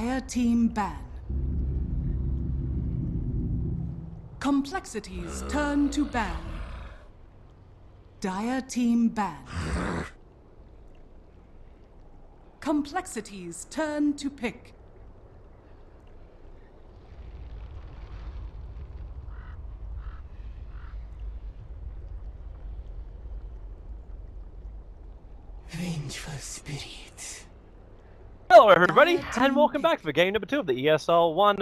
Dire team ban. Complexities turn to ban. Dire team ban. Complexities turn to pick. Vengeful spirit. Hello everybody, and welcome back for game number 2 of the ESL One,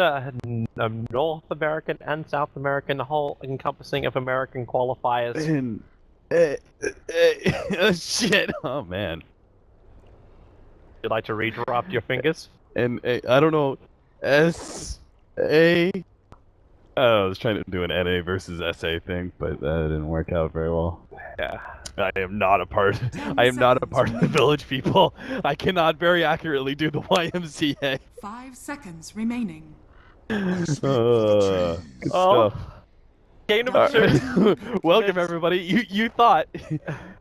North American and South American, the whole encompassing of American qualifiers. And, shit, oh man. You'd like to redraft your fingers? And I don't know, S-A... I was trying to do an NA versus SA thing, but that didn't work out very well. Yeah, I am not a part of the village people. I cannot very accurately do the YMCA. 5 seconds remaining. Good stuff. Game number 2. Welcome everybody. You thought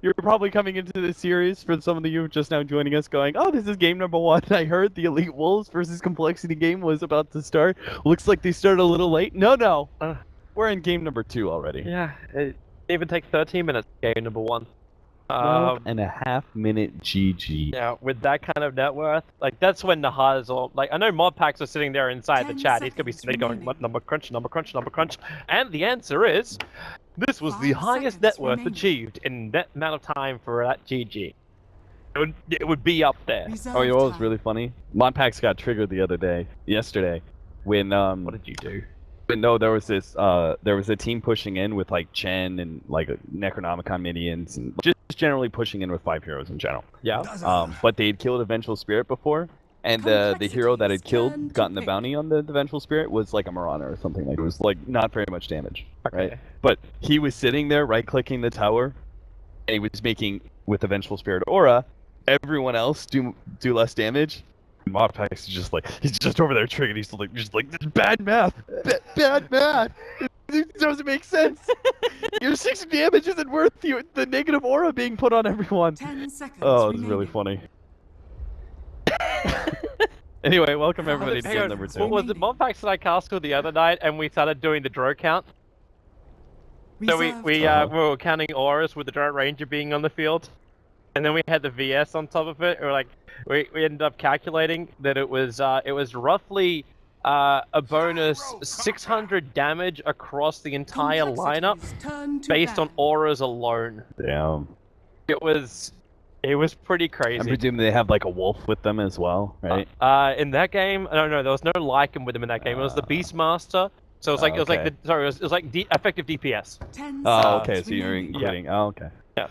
you're probably coming into this series, for some of you just now joining us, going, "Oh, this is game number 1. I heard the EWolves versus Complexity game was about to start. Looks like they started a little late." No. We're in game number 2 already. Yeah, it even takes 13 minutes. Game number 1. 12.5 minute GG. Yeah, with that kind of net worth, like that's when the hard is all. Like I know mod packs are sitting there inside the chat. He's gonna be sitting there going, "What number crunch, number crunch, number crunch?" And the answer is, this was the highest net worth achieved in that amount of time for that GG. It would be up there. Oh, you know what was really funny? Mod packs got triggered yesterday, when What did you do? But no, there was a team pushing in with like Chen and like Necronomicon minions and just generally pushing in with 5 heroes in general. Yeah. But they had killed a Vengeful Spirit before, and the hero that had gotten the bounty on the Vengeful Spirit was like a Marauder or something. Like it was like not very much damage, right? But he was sitting there right-clicking the tower, and he was making with the Vengeful Spirit aura everyone else do less damage. Modpax is just like, he's just over there triggering, he's just like this is bad math. Bad math! It doesn't make sense! Your 6 damage isn't worth the negative aura being put on everyone! 10 seconds Oh, it's really funny. Anyway, welcome everybody to game number 2. What was it? Modpax and I castled the other night and we started doing the draw count. So we were counting auras with the Giant Ranger being on the field. And then we had the VS on top of it. Or like we ended up calculating that it was roughly a bonus 600 damage across the entire lineup based on auras alone. Damn. It was pretty crazy. I'm presuming they have like a wolf with them as well, right? In that game, no, there was no Lycan with them in that game. It was the Beastmaster. So it was like effective DPS. Oh, okay. So you're including. Yeah. Oh, okay. Yeah.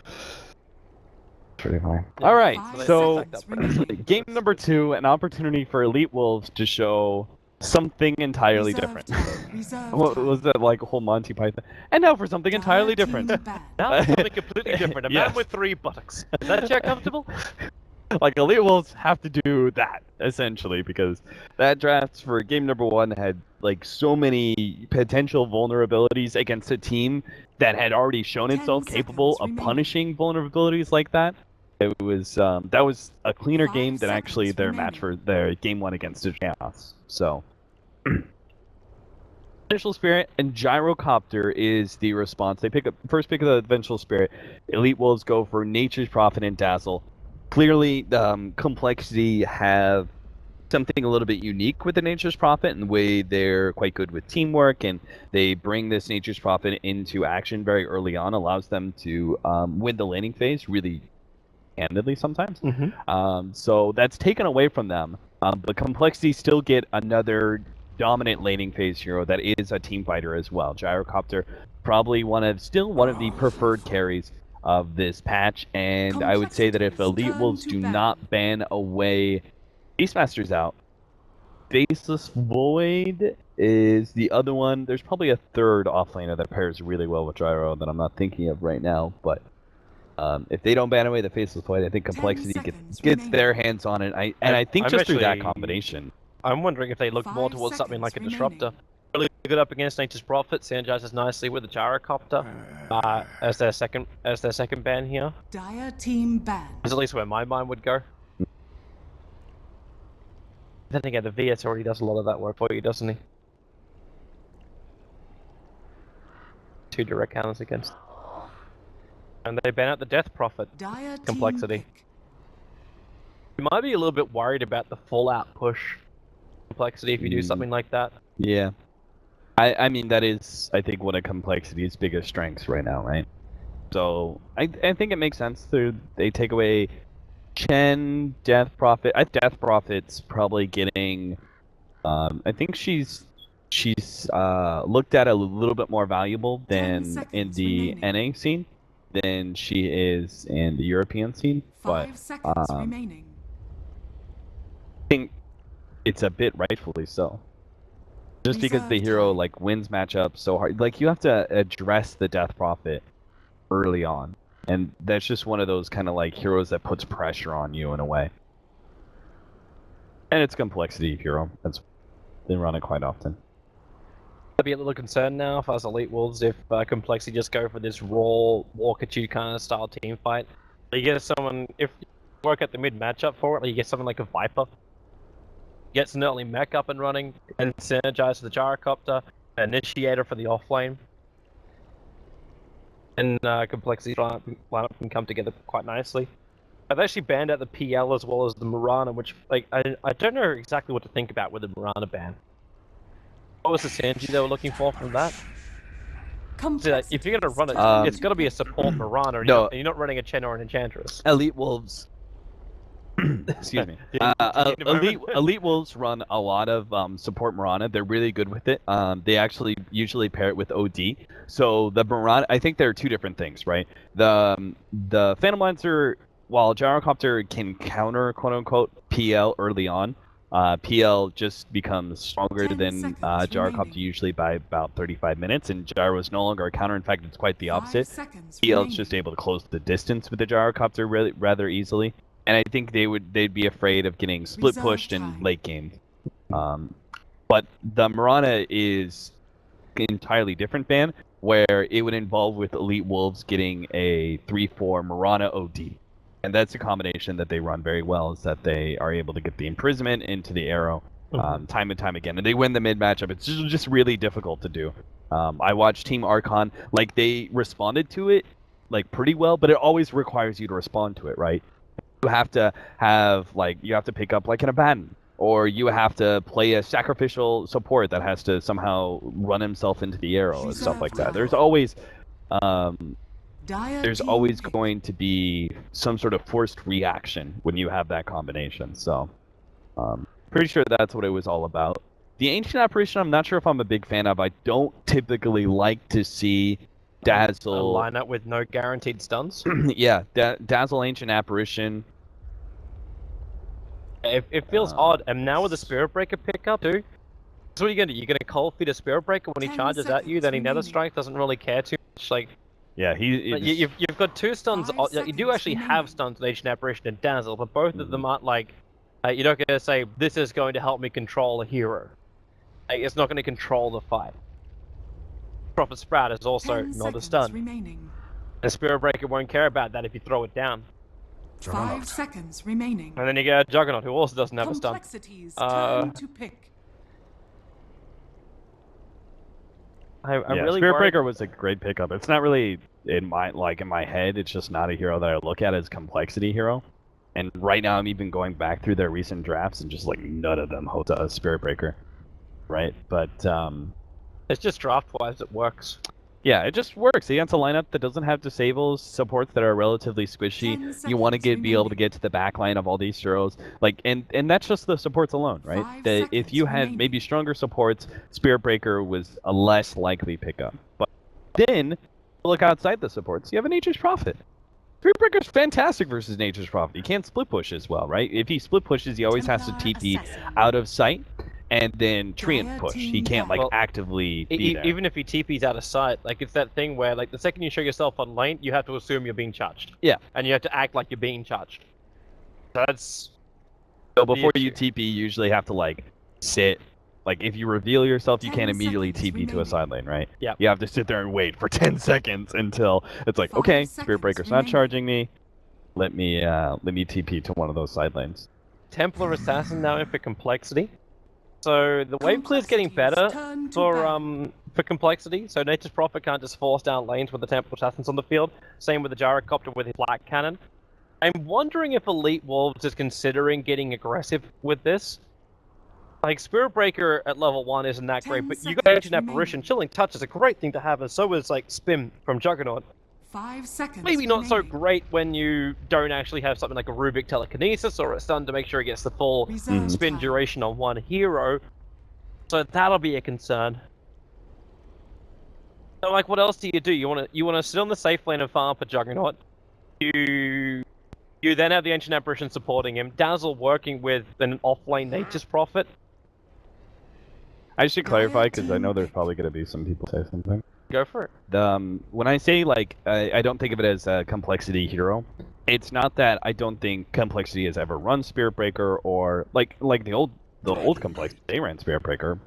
Pretty fine. Yeah. All right, So game number 2, an opportunity for EWolves to show something entirely different. What was that, like a whole Monty Python? And now for something entirely different. Now for something completely different. A man with 3 buttocks. Is that chair comfortable? Like EWolves have to do that essentially, because that draft for game number 1 had like so many potential vulnerabilities against a team that had already shown itself capable of punishing vulnerabilities like that. It was that was a cleaner game than actually their match for their game 1 against the Chaos. So Vengeful Spirit and Gyrocopter is the response. They first pick the Vengeful Spirit. EWolves go for Nature's Prophet and Dazzle. Clearly, Complexity have something a little bit unique with the Nature's Prophet in the way they're quite good with teamwork, and they bring this Nature's Prophet into action very early on, allows them to win the laning phase really handedly sometimes. So that's taken away from them. But Complexity still get another dominant laning phase hero that is a team fighter as well. Gyrocopter, probably one of the preferred carries of this patch, and I would say that if EWolves do not ban away Beastmasters out, Faceless Void is the other one. There's probably a third offlaner that pairs really well with Gyro that I'm not thinking of right now, but if they don't ban away the Faceless Void, I think Complexity gets their hands on it. I think just through that combination. I'm wondering if they look more towards something like a Disruptor. Really good up against Nature's Prophet, synergizes nicely with the Gyrocopter as their second ban here. Dire team ban. That's at least where my mind would go. Then again, the VS already does a lot of that work for you, doesn't he? 2 direct counters against. And they ban out the Death Prophet Dire team complexity. pick. You might be a little bit worried about the full-out push complexity if you do something like that. Yeah. I mean, that is, I think, one of Complexity's biggest strengths right now, right? So, I think it makes sense. They take away Chen, Death Prophet. Death Prophet's probably getting... I think she's looked at a little bit more valuable than in the NA scene than she is in the European scene. 5 But seconds remaining. I think it's a bit rightfully so. Just because the Reserve hero time. like wins matchups so hard, like you have to address the Death Prophet early on, and that's just one of those kind of like heroes that puts pressure on you in a way. And it's Complexity hero. That's they run it quite often. I'd be a little concerned now if I was EWolves if Complexity just go for this raw walkabout kind of style team fight. You get someone, if you work at the mid matchup for it, like you get someone like a Viper, gets an early mech up and running, and synergize with the Gyrocopter, Initiator for the offlane. And Complexity lineup can come together quite nicely. I've actually banned out the PL as well as the Mirana, which like I don't know exactly what to think about with the Mirana ban. What was the synergy they were looking for from that? So, like, if you're gonna run it, it's gotta be a support Mirana, and you're not running a Chen or an Enchantress. EWolves. Excuse me. EWolves run a lot of support Mirana. They're really good with it. They actually usually pair it with OD. So the Mirana, I think there are 2 different things, right? The Phantom Lancer, while Gyrocopter can counter quote unquote PL early on, PL just becomes stronger than Gyrocopter usually by about 35 minutes, and Gyro is no longer a counter. In fact, it's quite the opposite. PL is just able to close the distance with the Gyrocopter rather easily. And I think they'd be afraid of getting split pushed in late game. But the Mirana is an entirely different ban, where it would involve with EWolves getting a 3/4 Mirana OD. And that's a combination that they run very well, is that they are able to get the imprisonment into the arrow time and time again. And they win the mid matchup. It's just really difficult to do. I watched Team Archon, like they responded to it like pretty well, but it always requires you to respond to it, right? You have to have, like, you have to pick up like an Abaddon, or you have to play a sacrificial support that has to somehow run himself into the arrow and stuff like that. There's always going to be some sort of forced reaction when you have that combination. So, pretty sure that's what it was all about. The Ancient Apparition, I'm not sure if I'm a big fan of. I don't typically like to see Dazzle line up with no guaranteed stuns. Yeah, Dazzle Ancient Apparition. It feels odd, and now with the Spirit Breaker pickup too. So what are you gonna do? You're gonna cold feed a Spirit Breaker when he charges at you, then he Nether Strike doesn't really care too much. Like, yeah, you've got 2 stuns. You do actually have stuns with Ancient Apparition and Dazzle, but both of them aren't like. You're not gonna say this is going to help me control a hero. Like, it's not going to control the fight. Prophet Sprout is also not a stun. The Spirit Breaker won't care about that if you throw it down. 5 seconds remaining. And then you get a Juggernaut who also doesn't have a stun. Turn to pick. I'm really Spirit worried. Breaker was a great pickup. It's not really in my head. It's just not a hero that I look at as Complexity hero. And right now, I'm even going back through their recent drafts, and just like none of them hold a Spirit Breaker, right? But it's just draft-wise, it works. Yeah, it just works against a lineup that doesn't have disables, supports that are relatively squishy. You want to be able to get to the back line of all these heroes, like, and that's just the supports alone, right? That if you had maybe stronger supports, Spirit Breaker was a less likely pickup. But then look outside the supports. You have a Nature's Prophet. Spirit Breaker's fantastic versus Nature's Prophet. He can't split push as well, right? If he split pushes, he always has to TP out of sight. And then Treant push. He can't like actively be there. Even if he TP's out of sight, like it's that thing where like the second you show yourself on lane, you have to assume you're being charged. Yeah. And you have to act like you're being charged. That's so before you TP, you usually have to like sit. Like if you reveal yourself, you can't immediately TP to a side lane, right? Yeah. You have to sit there and wait for 10 seconds until it's like, okay, Spirit Breaker's not charging me. Let me TP to one of those side lanes. Templar Assassin now in for Complexity. So the wave clear's getting better for Complexity. So Nature's Prophet can't just force down lanes with the Templar Assassins on the field. Same with the Gyrocopter with his Black Cannon. I'm wondering if EWolves is considering getting aggressive with this. Like, Spirit Breaker at level 1 isn't that great, but you got Ancient Apparition. Chilling Touch is a great thing to have, and so is, like, Spin from Juggernaut. 5 seconds. Maybe not so remaining. great when you don't actually have something like a Rubik Telekinesis or a Stun to make sure it gets the full Reserve spin time. duration on one hero. So that'll be a concern. So, like, what else do? You wanna sit on the safe lane and farm for Juggernaut. You then have the Ancient Apparition supporting him. Dazzle working with an off-lane Nature's Prophet. I should clarify because I know there's probably going to be some people say something. Go for it. When I say, like, I don't think of it as a Complexity hero, it's not that I don't think Complexity has ever run Spirit Breaker or like the old Complexity, they ran Spirit Breaker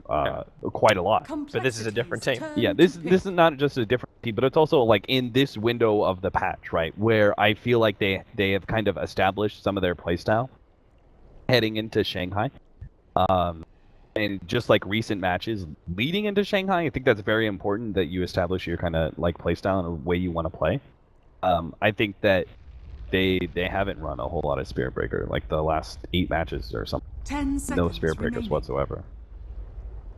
quite a lot. But this is a different team. Yeah, this is not just a different team, but it's also like in this window of the patch, right, where I feel like they have kind of established some of their playstyle heading into Shanghai. And just like recent matches leading into Shanghai, I think that's very important that you establish your kind of like playstyle and the way you want to play. I think that they haven't run a whole lot of Spirit Breaker, like the last 8 matches or something. 10 seconds No Spirit Breakers remaining. whatsoever.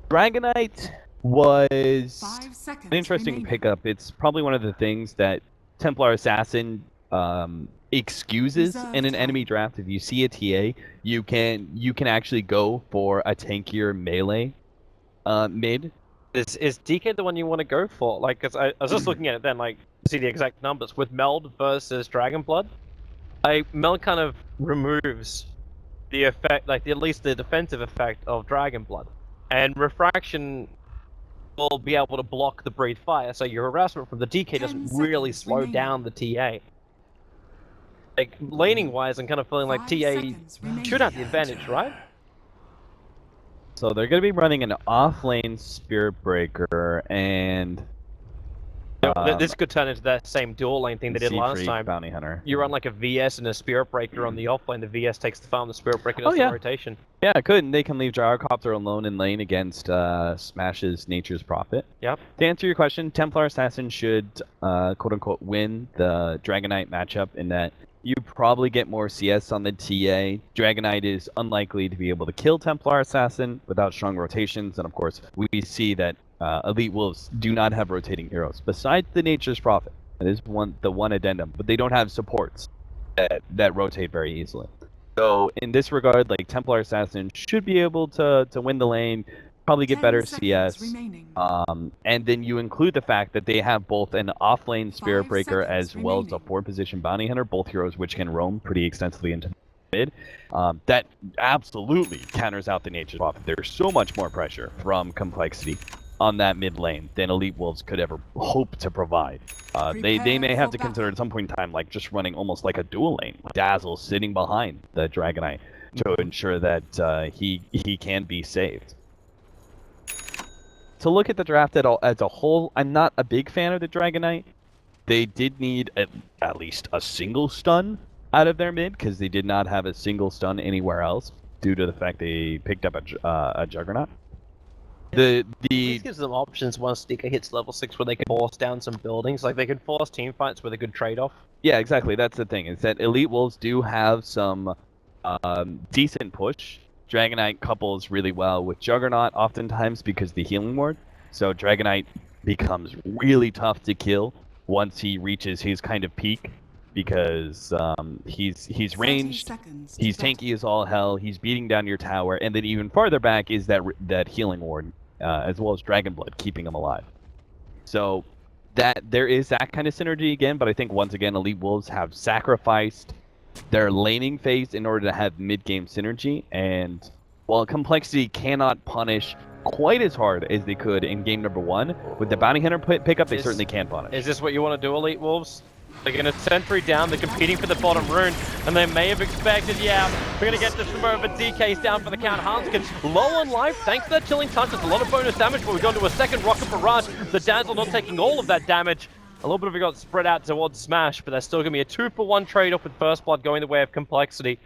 Dragonite was 5 seconds an interesting remaining. pickup. It's probably one of the things that Templar Assassin excuses in an enemy draft. If you see a TA, you can actually go for a tankier melee mid. Is DK the one you want to go for? Like, 'cause I was just looking at it then, like, to see the exact numbers. With Meld versus Dragonblood, Meld kind of removes the effect, like, at least the defensive effect of Dragonblood. And Refraction will be able to block the Breathe Fire, so your harassment from the DK 10 doesn't really seconds slow remaining. down the TA. Like, laning-wise, I'm kind of feeling like 5 TA seconds remaining. should have the advantage, right? So they're going to be running an off-lane Spirit Breaker and This could turn into that same dual lane thing they did last Seafreak time. Bounty Hunter. You run like a VS and a Spirit Breaker on the offlane. The VS takes the farm, the Spirit Breaker does yeah. the rotation. Yeah, it could, and they can leave Gyrocopter alone in lane against Smash's Nature's Prophet. Yep. To answer your question, Templar Assassin should, quote-unquote, win the Dragonite matchup in that you probably get more CS on the TA. Dragonite is unlikely to be able to kill Templar Assassin without strong rotations, and of course, we see that EWolves do not have rotating heroes, besides the Nature's Prophet. That is the one addendum, but they don't have supports that rotate very easily. So in this regard, like, Templar Assassin should be able to win the lane, probably get 10 better seconds CS. remaining. And then you include the fact that they have both an off-lane Spirit 5 Breaker seconds as well as a remaining. 4-position Bounty Hunter, both heroes which can roam pretty extensively into mid. That absolutely counters out the Nature's Prophet. There's so much more pressure from Complexity on that mid lane than EWolves could ever hope to provide. They may have to consider at some point in time, like, just running almost like a dual lane. Dazzle sitting behind the Dragonite to ensure that he can be saved. To look at the draft as a whole, I'm not a big fan of the Dragonite. They did need at least a single stun out of their mid, because they did not have a single stun anywhere else due to the fact they picked up a Juggernaut. This gives them options once DK hits level 6 where they can force down some buildings. Like, they can force team fights with a good trade-off. Yeah, exactly. That's the thing, is that EWolves do have some decent push. Dragonite couples really well with Juggernaut oftentimes because the healing ward. So Dragonite becomes really tough to kill once he reaches his kind of peak, because he's ranged, he's tanky as all hell, he's beating down your tower, and then even farther back is that healing ward, as well as Dragonblood keeping him alive. So that there is that kind of synergy again, but I think once again EWolves have sacrificed their laning phase in order to have mid-game synergy, and while Complexity cannot punish quite as hard as they could in game number 1, with the Bounty Hunter pickup, they certainly can punish. Is this what you want to do, EWolves? They're going to sentry down, they're competing for the bottom rune, and they may have expected, yeah, we're going to get this from over. DK's down for the count. Hanskin low on life, thanks to that chilling touch. There's a lot of bonus damage, but we've gone to a second rocket barrage. The Dazzle not taking all of that damage. A little bit of it got spread out towards Smash, but there's still going to be a 2-for-1 trade-off with First Blood going the way of Complexity.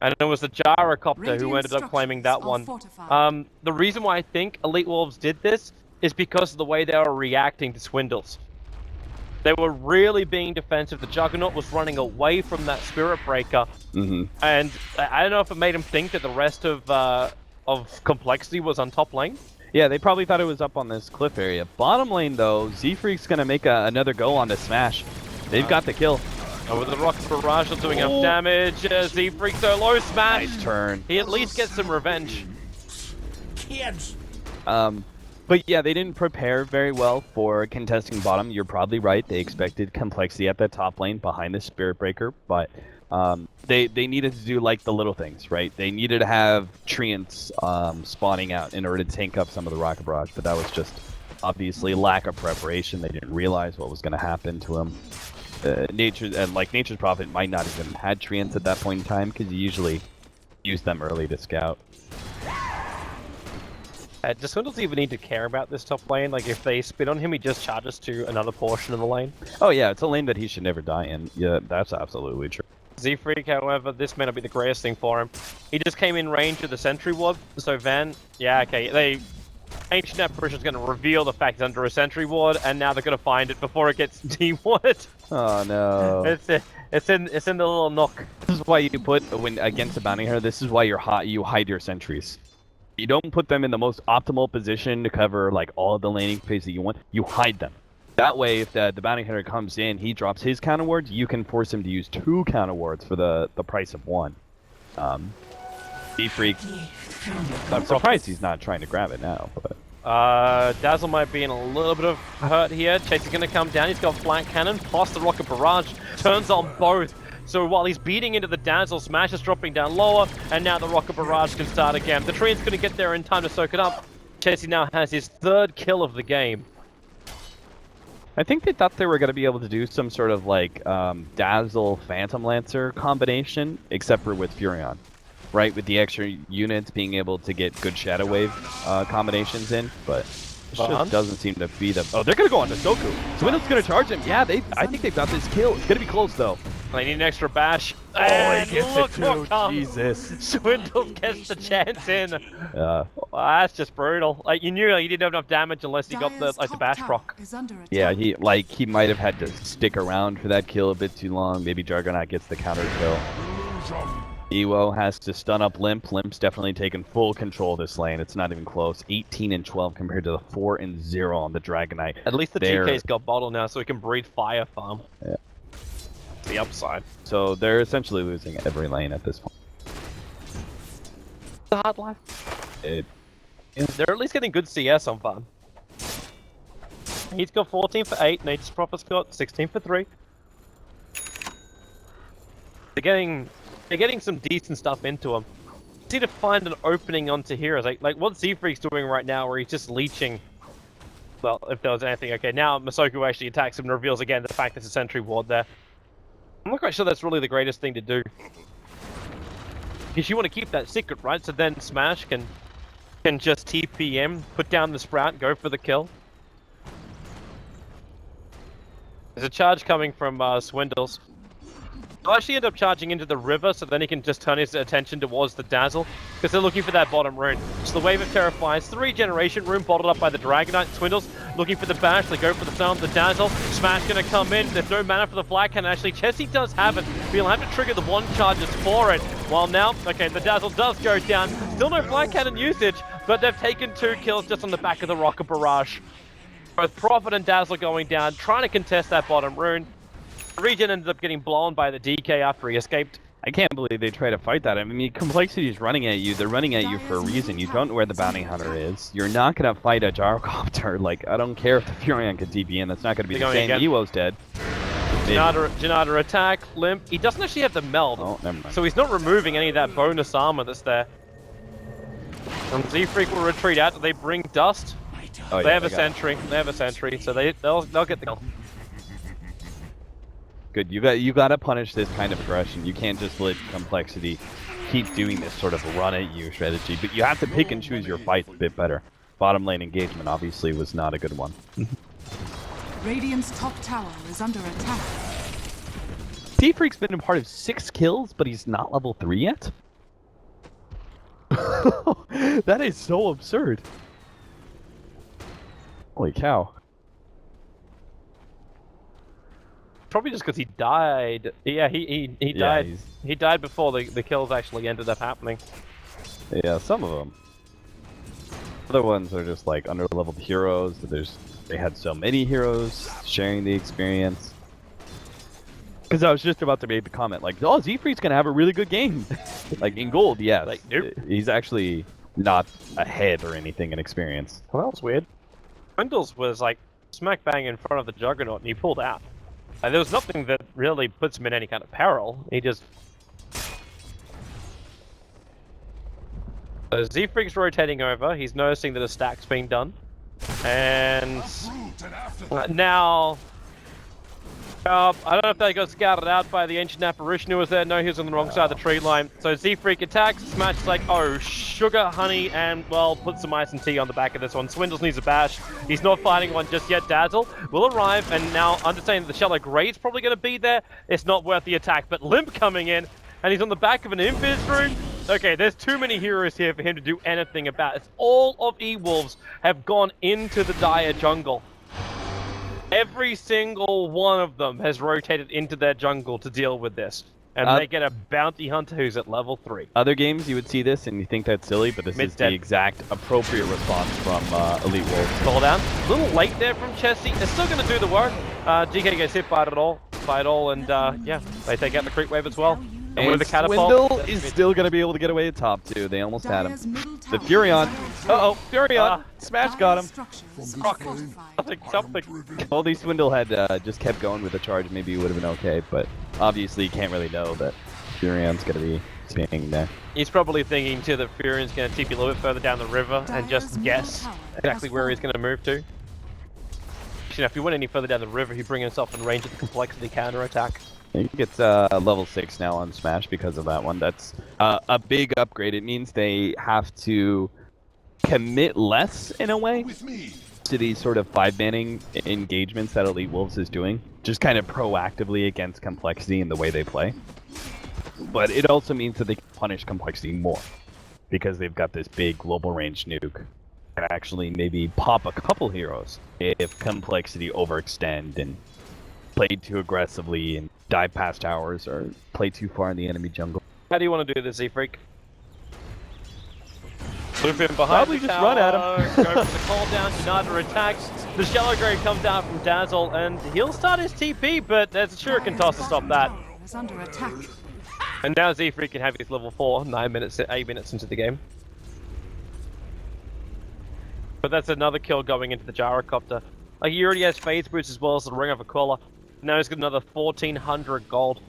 And it was the gyrocopter who Radiant ended up claiming that structures are one. fortified. The reason why I think EWolves did this is because of the way they were reacting to swindles. They were really being defensive. The Juggernaut was running away from that Spirit Breaker. And I don't know if it made him think that the rest of Complexity was on top lane. Yeah, they probably thought it was up on this cliff area. Bottom lane, though, Z-Freak's going to make another go on the Smash. They've got the kill. With the Rocket Barrage not doing enough damage. Z-Freak so low, Smash. Nice turn. He at least gets some revenge. Kids. But yeah, they didn't prepare very well for contesting bottom. You're probably right. They expected Complexity at the top lane behind the Spirit Breaker, but they needed to do like the little things, right? They needed to have Treants spawning out in order to tank up some of the Rocket Barrage, but that was just obviously lack of preparation. They didn't realize what was going to happen to them. Nature's Prophet might not have even had Treants at that point in time because you usually use them early to scout. Does Swindles even need to care about this top lane? Like, if they spin on him, he just charges to another portion of the lane? Oh yeah, it's a lane that he should never die in. Yeah, that's absolutely true. Z-Freak, however, this may not be the greatest thing for him. He just came in range of the Sentry Ward, so Van... Yeah, okay, Ancient Apparition's going to reveal the fact he's under a Sentry Ward, and now they're going to find it before it gets D-warded. Oh no. It's in the little nook. This is why you put, when against a bounty hunter, this is why you hide your sentries. You don't put them in the most optimal position to cover like all of the laning phase that you want. You hide them. That way, if the bounty hunter comes in, he drops his counter wards, you can force him to use 2 counter wards for the price of 1. Z-Freak, I'm surprised he's not trying to grab it now. But Dazzle might be in a little bit of hurt here. Chase is going to come down. He's got Flank Cannon, plus the Rocket Barrage. Turns on both. So while he's beating into the Dazzle, Smash is dropping down lower, and now the Rocket Barrage can start again. The Treant's going to get there in time to soak it up. Chessie now has his 3rd kill of the game. I think they thought they were going to be able to do some sort of like Dazzle Phantom Lancer combination, except for with Furion. Right, with the extra units being able to get good Shadow Wave combinations in, but it just doesn't seem to be them. Oh, they're going to go on to Soku. Swindle's going to charge him. Yeah, I think they've got this kill. It's going to be close, though. They need an extra bash. Oh, and he gets look it too. what comes. Jesus. Swindle gets the chance in. That's just brutal. Like, you knew you didn't have enough damage unless you got the bash proc. Yeah, he might have had to stick around for that kill a bit too long. Maybe Juggernaut gets the counter kill. Ewo has to stun up Limp. Limp's definitely taken full control of this lane. It's not even close. 18 and 12 compared to the 4 and 0 on the Dragonite. At least the TK's got bottle now, so he can breed Fire Farm. Yeah. The upside. So they're essentially losing every lane at this point. It's a hard life. They're at least getting good CS on farm. He's got 14 for 8. Nature's Prophet's got 16 for 3. They're getting some decent stuff into him. Just need to find an opening onto heroes. Like what Z-Freak's doing right now, where he's just leeching. Well, if there was anything. Okay, now Masoku actually attacks him and reveals again the fact there's a Sentry Ward there. I'm not quite sure that's really the greatest thing to do. Because you want to keep that secret, right? So then Smash can just TPM, put down the Sprout, go for the kill. There's a charge coming from Swindles. He'll actually end up charging into the river, so then he can just turn his attention towards the Dazzle, because they're looking for that bottom rune. So the Wave of Terror fires, 3 Generation Rune bottled up by the Dragonite. Swindles looking for the bash, they go for the sound of the Dazzle. Smash gonna come in, there's no mana for the Flag Cannon. Actually, Chessie does have it, but he'll have to trigger the 1 charges for it. While now, okay, the Dazzle does go down. Still no Flag Cannon usage, but they've taken 2 kills just on the back of the Rocket Barrage. Both Prophet and Dazzle going down, trying to contest that bottom rune. Regen ended up getting blown by the DK after he escaped. I can't believe they try to fight that. I mean, Complexity is running at you. They're running at you for a reason. You don't know where the bounty hunter is. You're not going to fight a gyrocopter. Like, I don't care if the Furion can TP in. That's not going to be the same. Ewo's dead. Janata attack, Limp. He doesn't actually have the meld. Oh, never mind. So he's not removing any of that bonus armor that's there. And Z-Freak will retreat out. They bring Dust. Oh, they have a sentry. They have a sentry. So they'll get the kill. Good. You got to punish this kind of aggression. You can't just let Complexity keep doing this sort of run at you strategy. But you have to pick and choose your fights a bit better. Bottom lane engagement obviously was not a good one. Radiant's top tower is under attack. Z-Freak's been a part of 6 kills, but he's not level 3 yet. That is so absurd. Holy cow. Probably just because he died. Yeah, he died. he's- He died before the kills actually ended up happening. Yeah, some of them. Other ones are just like under-leveled heroes. They had so many heroes sharing the experience. Because I was just about to make the comment, like, oh, Z-Freak's gonna have a really good game. Like, in gold, yes. Like, nope. He's actually not ahead or anything in experience. Well, that was weird. Swindles was like smack bang in front of the Juggernaut and he pulled out. There was nothing that really puts him in any kind of peril. He just... So Z-Freak's rotating over, he's noticing that a stack's being done. And... now... I don't know if they got scouted out by the ancient apparition who was there. No, he was on the wrong side of the tree line. So Z-Freak attacks, Smash is like, oh, sugar, honey, and, well, put some ice and tea on the back of this one. Swindles needs a bash. He's not fighting one just yet. Dazzle will arrive, and now understanding that the Shallow Grade's probably going to be there, it's not worth the attack. But Limp coming in, and he's on the back of an Invis rune. Okay, there's too many heroes here for him to do anything about it. All of EWolves have gone into the dire jungle. Every single one of them has rotated into their jungle to deal with this. And they get a bounty hunter who's at level 3. Other games, you would see this and you think that's silly, but this is the exact appropriate response from EWolves. Call down. A little late there from Chessie. It's still going to do the work. GK gets hit by it all, and yeah, they take out the creep wave as well. And with the catapult, Swindle is still going to be able to get away at top, too. They almost had him. The Furion. Uh-oh, Furion. Smash got him. Something. Well, the Swindle had just kept going with the charge. Maybe it would have been okay, but obviously you can't really know that Furion's going to be staying there. He's probably thinking, too, that Furion's going to TP a little bit further down the river and just guess exactly where he's going to move to. You know, if he went any further down the river, he'd bring himself in range of the complexity counter-attack. I think it's level 6 now on Smash because of that one. That's a big upgrade. It means they have to commit less, in a way, to these sort of 5-manning engagements that EWolves is doing. Just kind of proactively against complexity in the way they play. But it also means that they can punish complexity more. Because they've got this big global range nuke. And actually maybe pop a couple heroes if complexity overextend and play too aggressively and dive past towers or play too far in the enemy jungle. How do you want to do this, Z-Freak? Loop in behind Probably the just tower, run at him. Go for the call down, United attacks. The Shallow Grade comes down from Dazzle, and he'll start his TP, but there's a Shuriken toss to stop that. Is under attack. And now Z-Freak can have his level 4, 8 minutes into the game. But that's another kill going into the Gyrocopter. Like, he already has phase boots as well as the Ring of Aquila. Now he's got another 1,400 gold.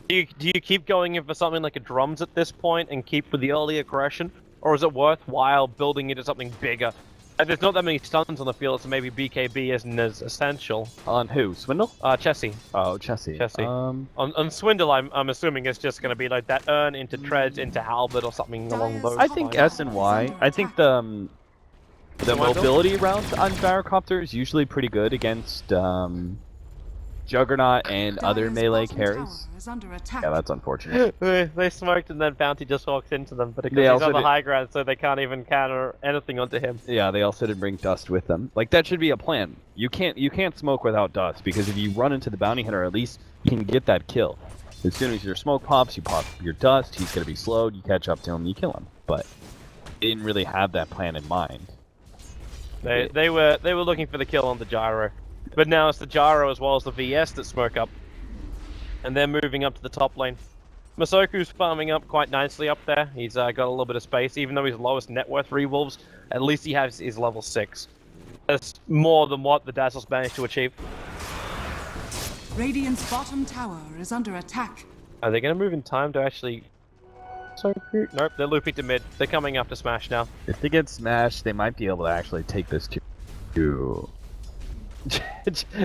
Do you keep going in for something like a drums at this point and keep with the early aggression? Or is it worthwhile building into something bigger? And there's not that many stuns on the field, so maybe BKB isn't as essential. On who? Swindle? Chessie. Oh, Chessie. On Swindle, I'm assuming it's just going to be like that urn into treads into halberd or something along those I think lines. S and Y. I think the mobility routes on Gyrocopter is usually pretty good against Juggernaut and other melee carries. Yeah, that's unfortunate. They smoked and then Bounty just walks into them, but because They he's also on the did- high ground, so they can't even counter anything onto him. Yeah, they also didn't bring dust with them. Like, that should be a plan. You can't smoke without dust, because if you run into the bounty hunter, at least you can get that kill. As soon as your smoke pops, you pop your dust, he's gonna be slowed, you catch up to him, you kill him. But they didn't really have that plan in mind. They were looking for the kill on the Gyro. But now it's the Gyro as well as the VS that smoke up. And they're moving up to the top lane. Masoku's farming up quite nicely up there. He's got a little bit of space. Even though he's lowest net worth EWolves, at least he has his level 6. That's more than what the Dazzle's managed to achieve. Radiant's bottom tower is under attack. Are they going to move in time to actually... Nope, they're looping to mid. They're coming after Smash now. If they get smashed, they might be able to actually take this to...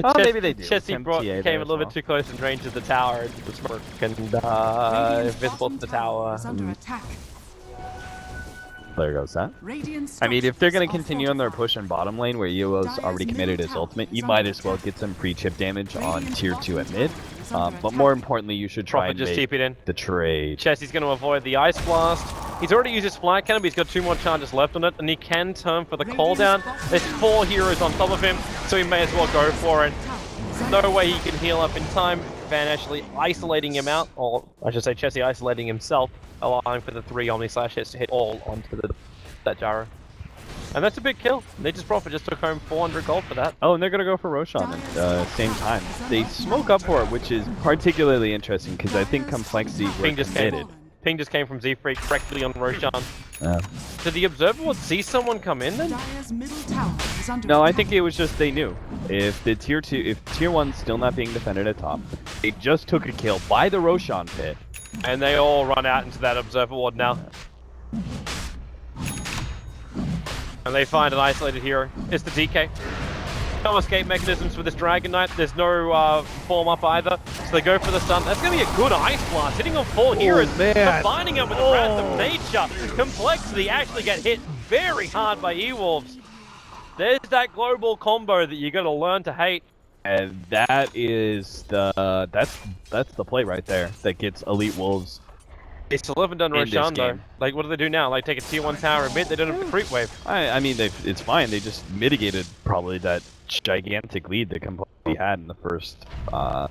Oh, maybe they do. Chessie came a little bit too close in range of the tower and the smoke and invisible to the tower. Is under attack. There goes that. Radiant I mean, if they're going to structures continue on their fortified. push in bottom lane where Yuo's already committed his ultimate, you might as well get some pre-chip damage on tier 2 at mid. But more importantly, you should try Proper and just make TP it in. the trade. Chessie's going to avoid the Ice Blast. He's already used his flag cannon, but he's got 2 more charges left on it, and he can turn for the cooldown. There's 4 heroes on top of him, so he may as well go for it. No way he can heal up in time. Van actually isolating him out, or I should say Chessie isolating himself, allowing for the 3 Omni Slash hits to hit all onto that Gyro. And that's a big kill. Nature's Prophet just took home 400 gold for that. Oh, and they're going to go for Roshan at the same time. They smoke up for it, which is particularly interesting because I think Complexity were committed. Ping just came from Z-Freak correctly on Roshan. Yeah. Did the Observer would see someone come in then? No, I think it was just they knew. If the tier 1's still not being defended at top, they just took a kill by the Roshan pit. And they all run out into that Observer ward now. And they find an isolated hero. It's the DK. No escape mechanisms for this Dragon Knight. There's no form up either. So they go for the stun. That's going to be a good Ice Blast. Hitting on 4 heroes. Combining them with the Wrath of Nature. Complexity actually get hit very hard by EWolves. There's that global combo that you got to learn to hate. And that is the that's the play right there that gets EWolves. They still haven't done Roshan though. Like, what do they do now? Like, take a tier 1 tower and mid? They don't have the creep wave. I mean, it's fine. They just mitigated probably that gigantic lead that Complexity had in the first 5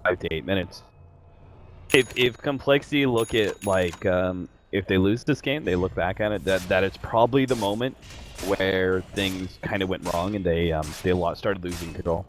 to 8 minutes. If Complexity look at like if they lose this game, they look back at it that it's probably the moment where things kind of went wrong and they started losing control.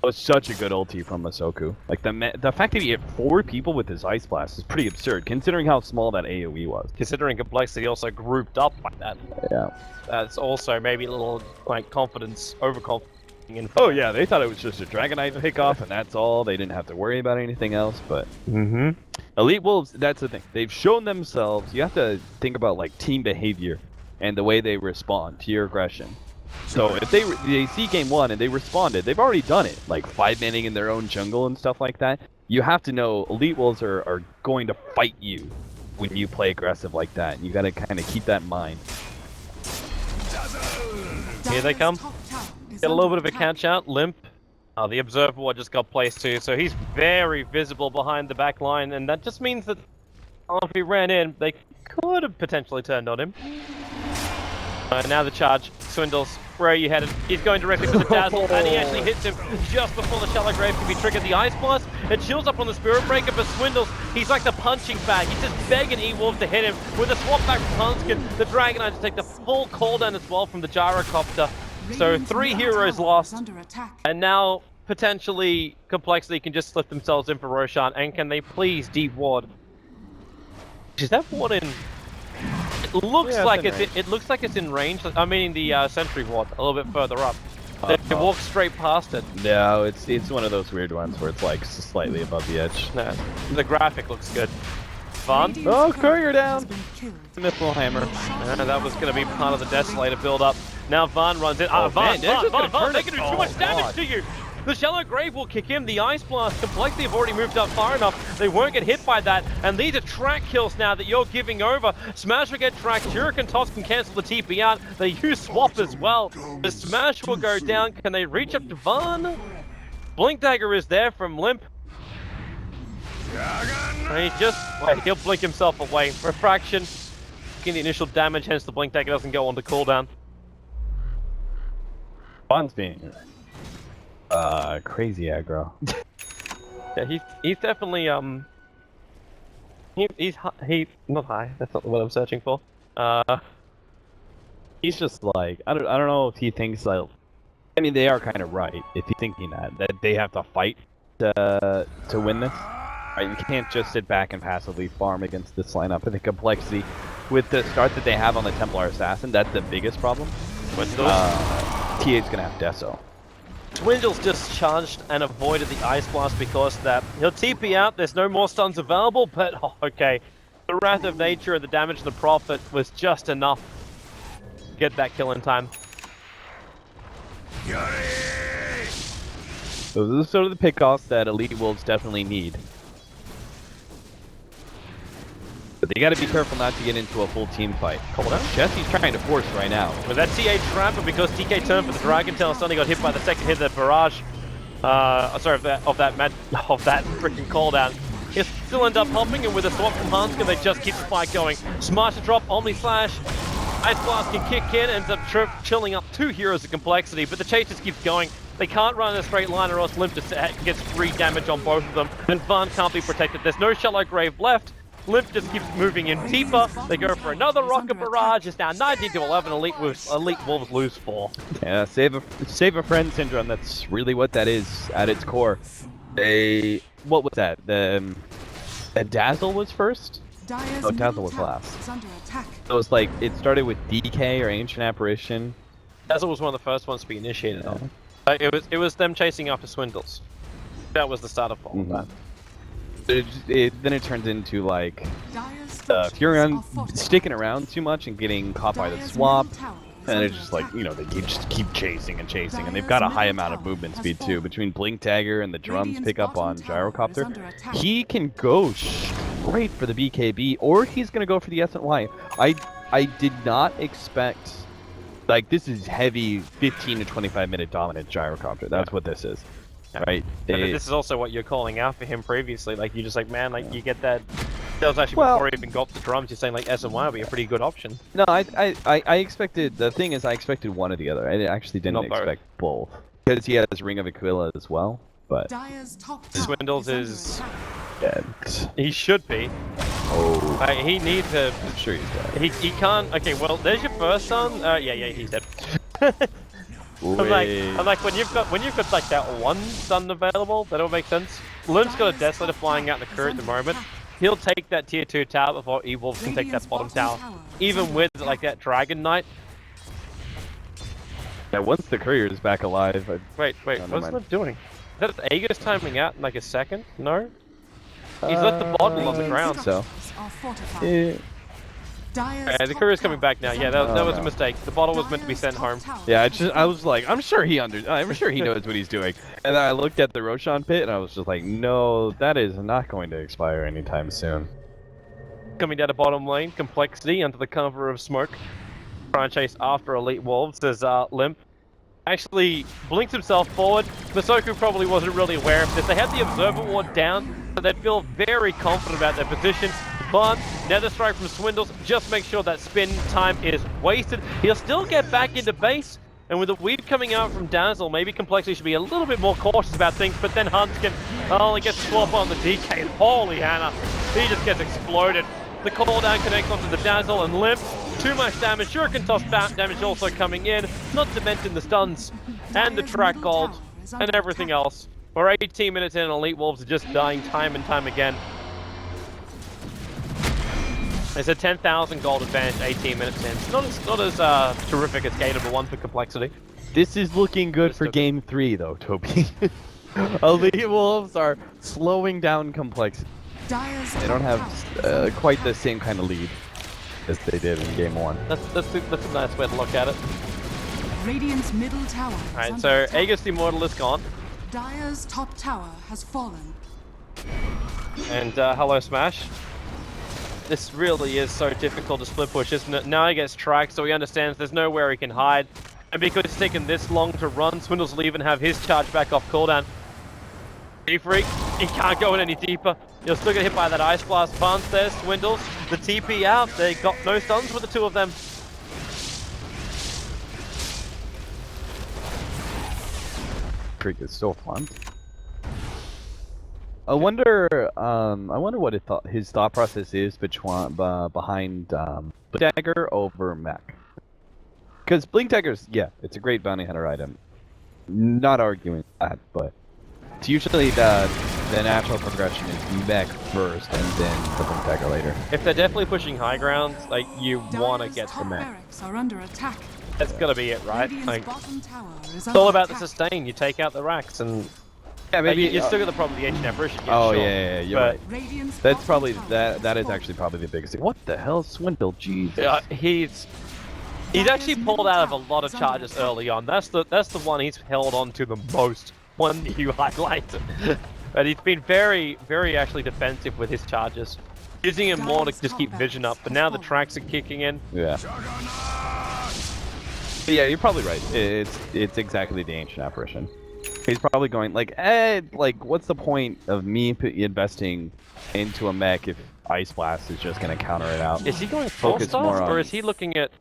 It was such a good ulti from Masoku. Like the fact that he hit 4 people with his Ice Blast is pretty absurd, considering how small that AoE was. Considering Complexity also grouped up like that. Yeah. That's also maybe a little like confidence, overconfidence. Oh yeah, they thought it was just a Dragon Knight pickoff and that's all. They didn't have to worry about anything else. But EWolves, that's the thing. They've shown themselves. You have to think about like team behavior and the way they respond to your aggression. So if they see game 1 and they responded, they've already done it, like 5-manning in their own jungle and stuff like that. You have to know EWolves are going to fight you when you play aggressive like that. You got to kind of keep that in mind. Here they come. Get a little bit of a catch out. Limp. The Observer Ward just got placed too, so he's very visible behind the back line, and that just means that if he ran in, they could have potentially turned on him. Now the charge. Swindles, where are you headed? He's going directly for the Dazzle, and he actually hits him just before the Shallow Grave can be triggered. The Ice Blast, it chills up on the Spirit Breaker, but Swindles, he's like the punching bag. He's just begging EWolves to hit him with a swap back from Punskin. The Dragon Knight to take the full cooldown as well from the Gyrocopter. So 3 heroes lost, and now potentially Complexity can just slip themselves in for Roshan, and can they please deep ward? Is that ward in? It looks like it looks like it's in range. I mean the sentry ward a little bit further up. They walk straight past it. No, it's one of those weird ones where it's like slightly above the edge. No, the graphic looks good. Fun. Oh, courier down. Missile hammer. That was going to be part of the Desolator build up. Now Van runs in. Van, they can do too much damage to you. The Shallow Grave will kick in. The Ice Blast, Complexity have already moved up far enough. They won't get hit by that. And these are track kills now that you're giving over. Smash will get tracked. Hurricane Toss can cancel the TP out. They use Swap as well. The Smash will go down. Can they reach up to Van? Blink Dagger is there from Limp. And he'll blink himself away. Refraction, getting the initial damage, hence the Blink Dagger doesn't go on to cooldown. Van's being crazy aggro. Yeah, he's definitely he's not high. That's not what I'm searching for. He's just like I don't know if he thinks like. I mean, they are kind of right if he's thinking that they have to fight to win this. Right? You can't just sit back and passively farm against this lineup. I think Complexity, with the start that they have on the Templar Assassin, that's the biggest problem. TA's gonna have Deso. Swindles just charged and avoided the Ice Blast because that he'll TP out. There's no more stuns available, but okay. The Wrath of Nature and the damage to the Prophet was just enough to get that kill in time. Those are sort of the pickoffs that EWolves definitely need. But they gotta be careful not to get into a full team fight. Chessie's trying to force right now. With that TA trap, but because TK turned for the Dragon Tail, suddenly got hit by the second hit of the barrage. Sorry, of that freaking cooldown. still end up helping, and with a swap from Hanska, they just keep the fight going. Smash to drop, Omni Slash. Ice Blast can kick in, ends up chilling up 2 heroes of complexity, but the chase just keeps going. They can't run in a straight line or else Limp just gets free damage on both of them, and Van can't be protected. There's no Shallow Grave left. Limp just keeps moving in deeper. They go for another Rocket Barrage. It's now 19 to 11. Elite Wolves lose 4. Yeah, save a friend syndrome. That's really what that is at its core. What was that? The Dazzle was first? Oh, Dazzle was last. So it was like, it started with DK or Ancient Apparition. Dazzle was one of the first ones to be initiated on. It was them chasing after Swindles. That was the start of all of that. Then it turns into like Furion sticking around too much and getting caught by the swap, and it's just like, you know, they just keep chasing and chasing, and they've got a high amount of movement speed too. Between Blink Dagger and the drums pick up on Gyrocopter, he can go straight for the BKB, or he's gonna go for the SNY. I did not expect, like, this is heavy 15 to 25 minute dominant Gyrocopter. That's what this is. Right. This is also what you're calling out for him previously. Like, you just like, man, like, you get that. That was actually before he even got the drums. You're saying like SNY would be a pretty good option. No, I expected. The thing is, I expected one or the other. I actually didn't expect both, because he has Ring of Aquila as well. But Swindles is dead. He should be. Oh. He needs to. I'm sure he's dead. He can't. Okay, well, there's your first son. Yeah, he's dead. I'm like when you've got like that one stun available, that will make sense. Limp's got a Desolator flying out in the crew at the moment. He'll take that tier 2 tower before EWolves can take that bottom tower. Even with like that Dragon Knight. Yeah, once the courier is back alive. Wait, what's Limp doing? Is that Aegis timing out in like a second? No? He's left the bottom on the ground. So. Yeah, the courier's coming back now. Yeah, that was a mistake. The bottle was meant to be sent home. Yeah, I was like, I'm sure he knows what he's doing. And then I looked at the Roshan pit and I was just like, no, that is not going to expire anytime soon. Coming down to bottom lane, Complexity under the cover of smoke. Trying to chase after Elite Wolves as Limp actually blinks himself forward. Masoku probably wasn't really aware of this. They had the Observer Ward down, so they'd feel very confident about their position. But Nether Strike from Swindles just make sure that spin time is wasted. He'll still get back into base, and with the weave coming out from Dazzle, maybe Complexity should be a little bit more cautious about things, but then Hunskin only gets swap on the DK. Holy Hannah, he just gets exploded. The call down connects onto the Dazzle and Limp. Too much damage. Shuriken toss damage also coming in, not to mention the stuns and the track gold and everything else. We're 18 minutes in and Elite Wolves are just dying time and time again. It's a 10,000 gold advantage 18 minutes in. It's not as terrific as game number 1 for Complexity. This is looking good for game 3 though, Toby. Elite Wolves are slowing down Complexity. They don't have quite the same kind of lead as they did in game 1. That's a nice way to look at it. Radiant's middle tower. Alright, so Aegis the Immortal is gone. Dire's top tower has fallen. And hello Smash. This really is so difficult to split push, isn't it? Now he gets tracked, so he understands there's nowhere he can hide. And because it's taken this long to run, Swindles will even have his charge back off cooldown. Freak, he can't go in any deeper. You'll still get hit by that Ice Blast. Vance there, Swindles. The TP out. They got no stuns with the two of them. Freak is so fun. I wonder what his thought process is behind Blink Dagger over Mech. Because Blink Dagger's, yeah, it's a great bounty hunter item. Not arguing that, but it's usually the natural progression is Mech first and then the Blink Dagger later. If they're definitely pushing high ground, like, you want to get the Mech. Are under attack. That's gotta be it, right? Like, it's all about the sustain. You take out the racks and yeah, maybe you still got the problem with the Ancient Apparition. Oh sure. yeah, you're right. That's probably that is actually probably the biggest thing. What the hell, Swindle? Jesus. He's actually pulled out of a lot of charges early on. That's the one he's held on to the most. One you highlighted. But he's been very, very actually defensive with his charges, using him more to just keep vision up. But now the tracks are kicking in. Yeah. Yeah, you're probably right. It's exactly the Ancient Apparition. He's probably going like, like what's the point of me investing into a mech if Ice Blast is just gonna counter it out? Is he going Focus full more staff, on- or is he looking at?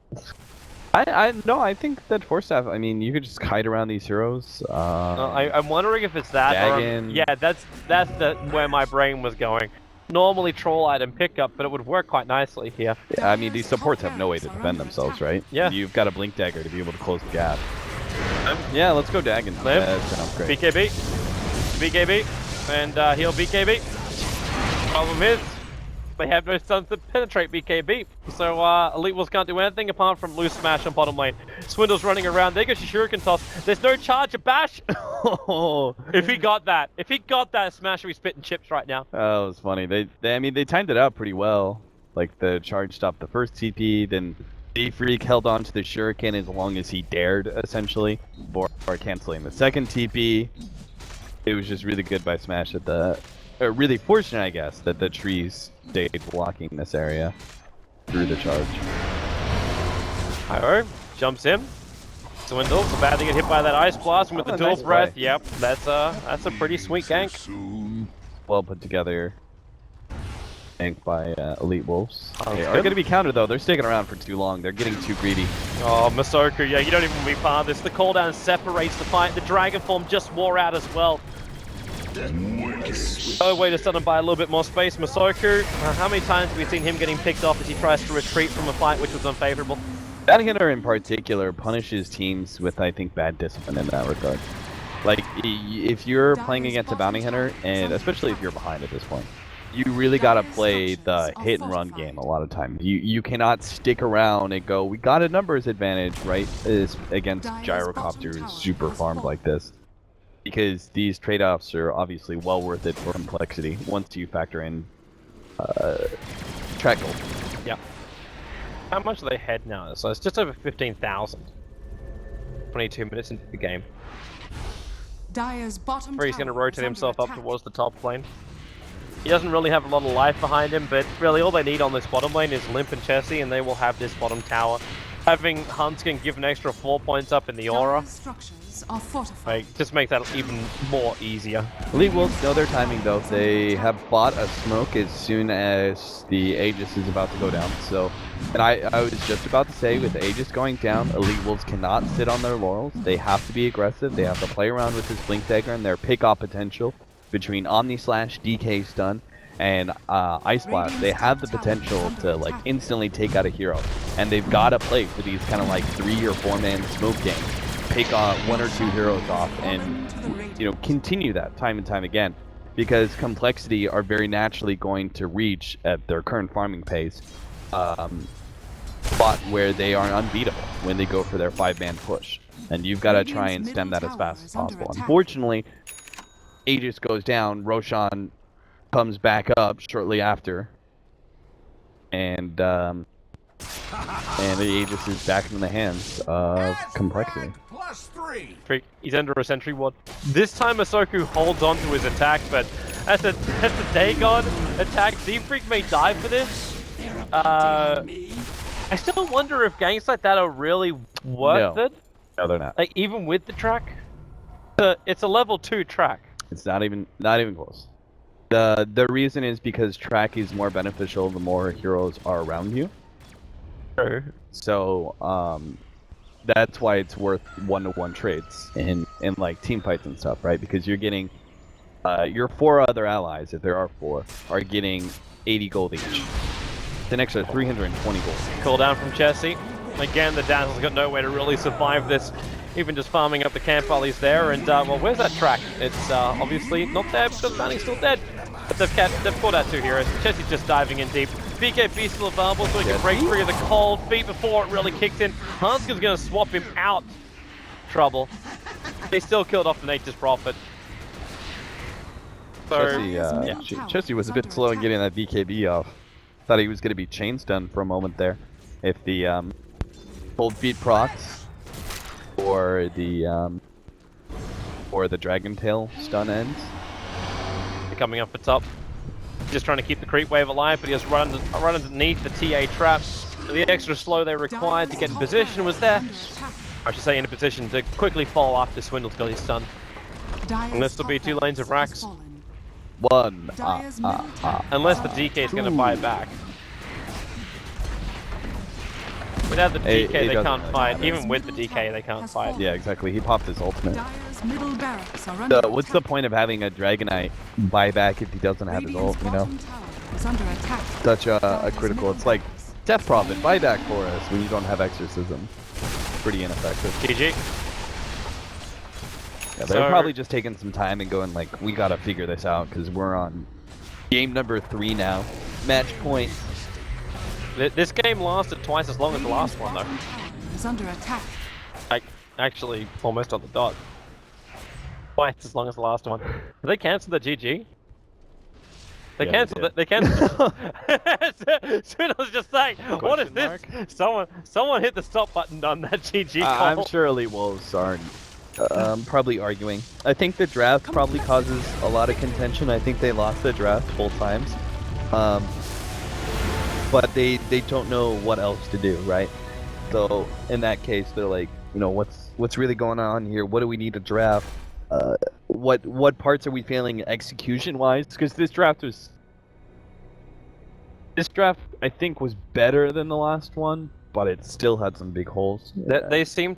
No, I think that Force Staff. I mean, you could just kite around these heroes. I'm wondering if it's that. Or Dagon. yeah, that's where my brain was going. Normally troll item pickup, but it would work quite nicely here. I mean, these supports have no way to defend themselves, right? Yeah. You've got a Blink Dagger to be able to close the gap. Yeah, let's go Dagon. Live. That sounds great. BKB, and heal BKB. Problem is, they have no stuns to penetrate BKB, so EWolves can't do anything apart from loose smash on bottom lane. Swindle's running around, there goes your Shuriken toss, there's no charge of bash! If he got that Smash would be spitting chips right now. Oh, it was funny. I mean, they timed it out pretty well. Like, the charge stopped the first TP, then D-Freak held on to the Shuriken as long as he dared, essentially, before canceling the second TP. It was just really good by Smash at the... really fortunate, I guess, that the trees stayed blocking this area through the charge. Io jumps in. Swindle, so bad to get hit by that Ice Blast, and with the dual nice breath, play. yep, that's a pretty sweet gank. Well put together. Gank by EWolves. Oh, They that's are good. going to be countered, though. They're sticking around for too long. They're getting too greedy. Oh, Masoku, yeah, you don't even be part of this. The cooldown separates the fight. The Dragon Form just wore out as well. No way to stun him by a little bit more space. Masoku, how many times have we seen him getting picked off as he tries to retreat from a fight which was unfavorable? That hitter in particular punishes teams with, I think, bad discipline in that regard. Like, if you're playing against a bounty hunter, and especially if you're behind at this point, you really gotta play the hit and run game a lot of times. You cannot stick around and go, we got a numbers advantage, right? Against gyrocopters super farmed like this. Because these trade-offs are obviously well worth it for complexity once you factor in track gold. Yeah. How much do they head now? So it's just over 15,000. 22 minutes into the game. Dire's bottom Where he's going to tower is rotate under himself up attack. towards the top lane. He doesn't really have a lot of life behind him, but really all they need on this bottom lane is Limp and Chessie, and they will have this bottom tower. Having Hunt can give an extra 4 points up in the aura, Dire's structures are fortified. like, just makes that even more easier. EWolves know their timing though. They have bought a smoke as soon as the Aegis is about to go down. So, and I was just about to say, with the Aegis going down, EWolves cannot sit on their laurels. They have to be aggressive. They have to play around with this Blink Dagger and their pick-off potential between Omni Slash, DK Stun, and Ice Blast. They have the potential to like instantly take out a hero, and they've got to play for these kind of like 3 or 4 man smoke games. Pick 1 or 2 heroes off, and continue that time and time again, because Complexity are very naturally going to reach at their current farming pace spot where they are unbeatable when they go for their 5-man push, and you've got to try and stem that as fast as possible. Unfortunately, Aegis goes down, Roshan comes back up shortly after, and the Aegis is back in the hands of Complexity. +3. He's under a sentry ward. This time Masoku holds on to his attack, but as the Dagon attack, D-Freak may die for this. I still wonder if ganks like that are really worth it. No, they're not. Like, even with the track? It's a level 2 track. It's not even close. The reason is because track is more beneficial the more heroes are around you. True. So that's why it's worth 1-to-1 trades in like team fights and stuff, right? Because you're getting your 4 other allies, if there are 4, are getting 80 gold each. It's an extra 320 gold. Cooldown from Chessie. Again, the Dazzle's got no way to really survive this. Even just farming up the camp while he's there, and well, where's that track? It's obviously not there because Manny's still dead. But they've caught out 2 heroes. Chessie's just diving in deep. BKB still available so he can break free of the cold feet before it really kicks in. Hanskin's going to swap him out. Trouble. They still killed off the Nature's Prophet. So, Chessie was a bit slow in getting that BKB off. Thought he was going to be chain stunned for a moment there. If the cold feet procs or the Dragon Tail stun ends. coming up for top. Just trying to keep the creep wave alive, but he has run underneath the TA trap. The extra slow they required to get in position was there. I should say in a position to quickly fall after Swindle's got his stun. Dire's Unless there'll be top 2 lanes of barracks racks. has fallen. One. Dire's middle tower Unless the DK is gonna buy it back. Without the It DK, they doesn't can't really fight. matter. Even with the Middle DK, they tower can't has fight. fallen. Yeah, exactly. He popped his ultimate. Dire's middle barracks are under What's the attack. point of having a Dragonite buy back if he doesn't have his Radiant's ult, you know? bottom tower is under attack. Such a Dire's critical. middle It's like, barracks. Death Prophet, buy back for us when you don't have Exorcism. Pretty ineffective. GG. Yeah, they're So- probably just taking some time and going like, we gotta figure this out because we're on game number 3 now. Match point. This game lasted twice as long as the Radiant's last one, though. bottom tower is under attack. Like, actually, almost on the dot. Twice as long as the last one. Did they cancel the GG? They Yeah, cancelled they it. They cancelled it. Soon I was just saying, what is this? Someone hit the stop button on that GG call. I'm sure EWolves aren't probably arguing. I think the draft probably causes a lot of contention. I think they lost the draft both times. But they don't know what else to do, right? So in that case, they're like, you know, what's really going on here? What do we need to draft? What parts are we failing execution-wise? Because this draft, I think, was better than the last one, but it still had some big holes. They seem